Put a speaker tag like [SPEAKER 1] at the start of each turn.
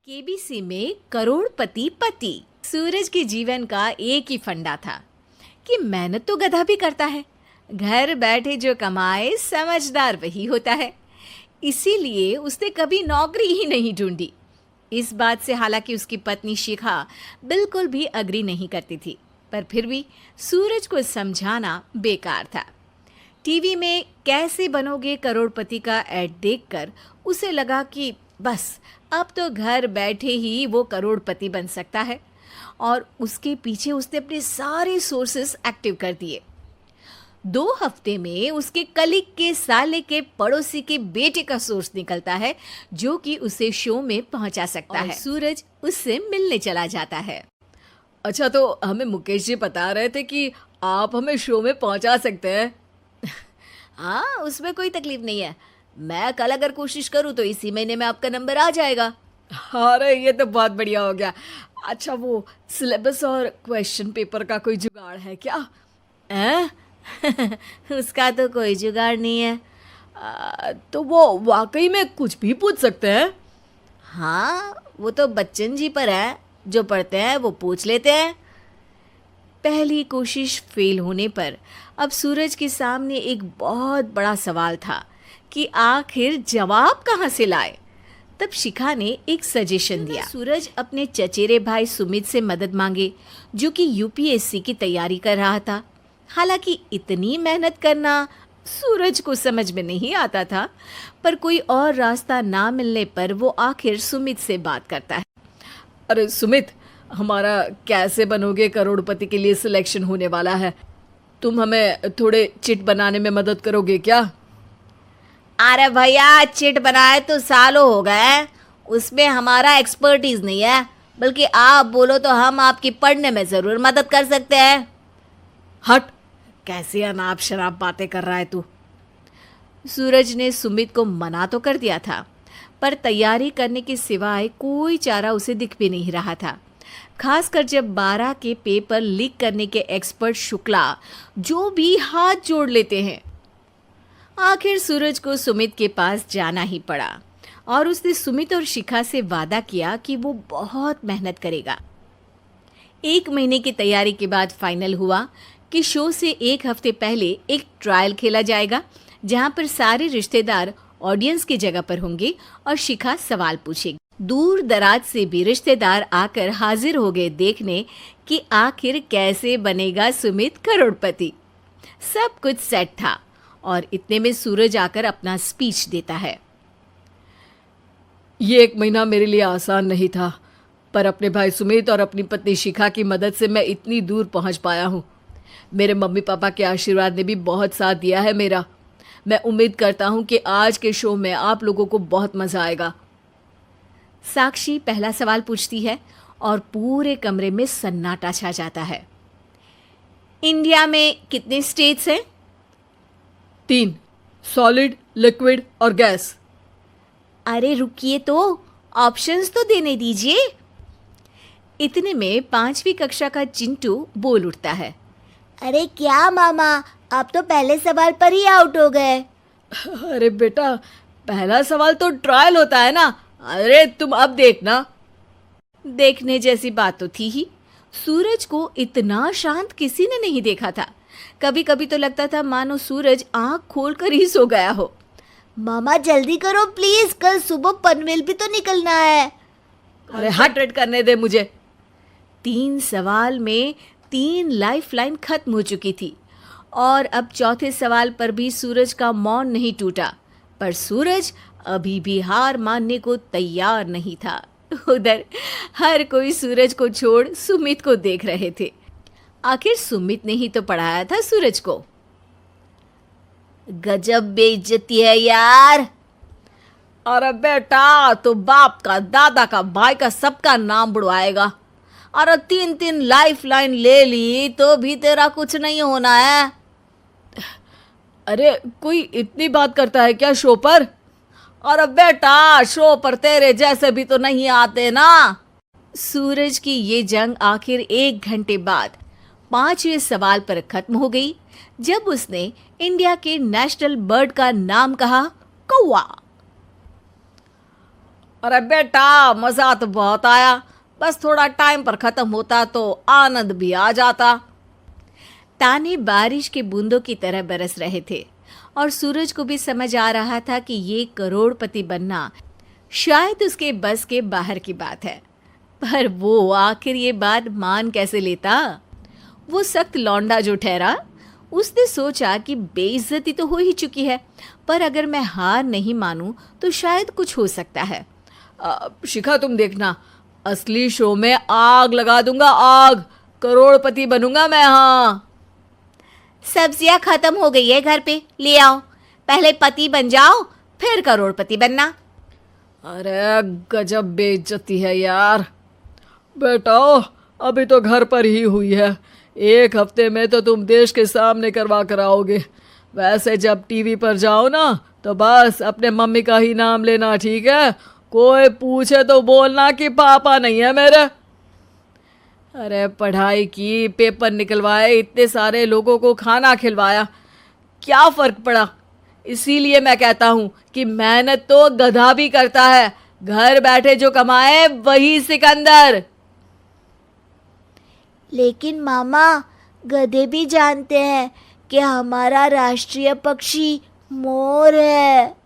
[SPEAKER 1] KBC में करोड़पति पति। सूरज के जीवन का एक ही फंडा था कि मेहनत तो गधा भी करता है, घर बैठे जो कमाए समझदार वही होता है। इसीलिए उसने कभी नौकरी ही नहीं ढूंढी। इस बात से हालांकि उसकी पत्नी शिखा बिल्कुल भी अग्री नहीं करती थी, पर फिर भी सूरज को समझाना बेकार था। टीवी में कैसे बनोगे करोड़पति का ऐड देखकर उसे लगा कि बस अब तो घर बैठे ही वो करोड़पति बन सकता है, और उसके पीछे उसने अपने सारे सोर्सेस एक्टिव कर दिए। 2 हफ्ते में उसके कलीग के साले के पड़ोसी के बेटे का सोर्स निकलता है जो कि उसे शो में पहुंचा सकता है। सूरज उससे मिलने चला जाता है।
[SPEAKER 2] अच्छा, तो हमें मुकेश जी बता रहे थे कि आप हमें शो में पहुंचा सकते हैं।
[SPEAKER 1] हाँ, उसमें कोई तकलीफ नहीं है। मैं कल अगर कोशिश करूँ तो इसी महीने में आपका नंबर आ जाएगा।
[SPEAKER 2] अरे ये तो बहुत बढ़िया हो गया। अच्छा, वो सिलेबस और क्वेश्चन पेपर का कोई जुगाड़ है क्या?
[SPEAKER 1] उसका तो कोई जुगाड़ नहीं है।
[SPEAKER 2] तो वो वाकई में कुछ भी पूछ सकते हैं?
[SPEAKER 1] हाँ, वो तो बच्चन जी पर है, जो पढ़ते हैं वो पूछ लेते हैं। पहली कोशिश फेल होने पर अब सूरज के सामने एक बहुत बड़ा सवाल था कि आखिर जवाब कहाँ से लाए। तब शिखा ने एक सजेशन दिया। सूरज अपने चचेरे भाई सुमित से मदद मांगे, जो कि यूपीएससी की तैयारी कर रहा था। हालांकि इतनी मेहनत करना सूरज को समझ में नहीं आता था, पर कोई और रास्ता ना मिलने पर वो आखिर सुमित से बात करता है।
[SPEAKER 2] अरे सुमित, हमारा कैसे बनोगे करोड़पति के लिए सिलेक्शन होने वाला है। तुम हमें थोड़े चिट बनाने में मदद करोगे क्या?
[SPEAKER 1] अरे भैया, चिट बनाए तो सालों हो गए, उसमें हमारा एक्सपर्टीज नहीं है। बल्कि आप बोलो तो हम आपकी पढ़ने में ज़रूर मदद कर सकते हैं।
[SPEAKER 2] हट, कैसी अनाप शराब बातें कर रहा है तू।
[SPEAKER 1] सूरज ने सुमित को मना तो कर दिया था, पर तैयारी करने के सिवाय कोई चारा उसे दिख भी नहीं रहा था। खासकर जब 12 के पेपर लीक करने के एक्सपर्ट शुक्ला जो भी हाथ जोड़ लेते हैं। आखिर सूरज को सुमित के पास जाना ही पड़ा, और उसने सुमित और शिखा से वादा किया कि वो बहुत मेहनत करेगा। 1 महीने की तैयारी के बाद फाइनल हुआ कि शो से 1 हफ्ते पहले एक ट्रायल खेला जाएगा, जहां पर सारे रिश्तेदार ऑडियंस की जगह पर होंगे और शिखा सवाल पूछेगी। दूर दराज से भी रिश्तेदार आकर हाजिर हो गए देखने कि आखिर कैसे बनेगा सुमित करोड़पति। सब कुछ सेट था, और इतने में सूरज आकर अपना स्पीच देता है।
[SPEAKER 2] ये 1 महीना मेरे लिए आसान नहीं था, पर अपने भाई सुमित और अपनी पत्नी शिखा की मदद से मैं इतनी दूर पहुंच पाया हूँ। मेरे मम्मी पापा के आशीर्वाद ने भी बहुत साथ दिया है मेरा। मैं उम्मीद करता हूँ कि आज के शो में आप लोगों को बहुत मज़ा आएगा।
[SPEAKER 1] साक्षी पहला सवाल पूछती है और पूरे कमरे में सन्नाटा छा जाता है। इंडिया में कितने स्टेट्स हैं?
[SPEAKER 2] 3, सॉलिड, लिक्विड और गैस।
[SPEAKER 1] अरे रुकिए, तो ऑप्शंस तो देने दीजिए। इतने में 5वीं कक्षा का चिंटू बोल उठता है।
[SPEAKER 3] अरे क्या मामा, आप तो पहले सवाल पर ही आउट हो गए।
[SPEAKER 2] अरे बेटा, पहला सवाल तो ट्रायल होता है ना। अरे तुम अब देखना।
[SPEAKER 1] देखने जैसी बात तो थी ही। सूरज को इतना शांत किसी ने नहीं देखा था। कभी कभी तो लगता था मानो सूरज आंख खोलकर ही सो गया हो।
[SPEAKER 3] मामा जल्दी करो प्लीज, कल सुबह पनवेल भी तो निकलना है।
[SPEAKER 2] अरे हट करने दे मुझे।
[SPEAKER 1] 3 सवाल में 3 लाइफलाइन खत्म हो चुकी थी, और अब चौथे सवाल पर भी सूरज का मौन नहीं टूटा। पर सूरज अभी भी हार मानने को तैयार नहीं था। उधर हर कोई सूरज को छोड़ सुमित को देख रहे थे। आखिर सुमित ने ही तो पढ़ाया था सूरज को।
[SPEAKER 3] गजब बेइज्जती है यार।
[SPEAKER 2] अरे बेटा, तो बाप का, दादा का, भाई का, सबका नाम बुड़वाएगा।
[SPEAKER 1] अरे 3 लाइफलाइन ले ली तो भी तेरा कुछ नहीं होना है।
[SPEAKER 2] अरे कोई इतनी बात करता है क्या शो पर?
[SPEAKER 1] अरे बेटा, शो पर तेरे जैसे भी तो नहीं आते ना। सूरज की ये जंग आखिर 1 घंटे बाद 5वें सवाल पर खत्म हो गई, जब उसने इंडिया के नेशनल बर्ड का नाम कहा, कौवा।
[SPEAKER 2] अरे बेटा, मजा तो बहुत आया, बस थोड़ा टाइम पर खत्म होता तो आनंद भी आ जाता।
[SPEAKER 1] ताने बारिश के बूंदों की तरह बरस रहे थे और सूरज को भी समझ आ रहा था कि ये करोड़पति बनना शायद उसके बस के बाहर की बात है। पर वो आखिर ये बात मान कैसे लेता? वो सख्त लौंडा जो ठहरा, उसने सोचा कि बेइज्जती तो हो ही चुकी है, पर अगर मैं हार नहीं मानूं तो शायद कुछ हो सकता है।
[SPEAKER 2] शिखा, तुम देखना, असली शो में आग लगा दूंगा, आग, करोड़पति बनूंगा मैं। हाँ,
[SPEAKER 3] सब्जियां खत्म हो गई है घर पे, ले आओ। पहले पति बन जाओ, फिर करोड़पति बनना।
[SPEAKER 2] अरे गजब बेइज्जती है यार। बेटा, अभी तो घर पर ही हुई है, 1 हफ्ते में तो तुम देश के सामने करवा कर आओगे। वैसे जब टीवी पर जाओ ना तो बस अपने मम्मी का ही नाम लेना, ठीक है? कोई पूछे तो बोलना कि पापा नहीं है मेरे। अरे पढ़ाई की, पेपर निकलवाए, इतने सारे लोगों को खाना खिलवाया, क्या फर्क पड़ा? इसीलिए मैं कहता हूँ कि मेहनत तो गधा भी करता है, घर बैठे जो कमाए वही सिकंदर।
[SPEAKER 3] लेकिन मामा, गधे भी जानते हैं कि हमारा राष्ट्रीय पक्षी मोर है।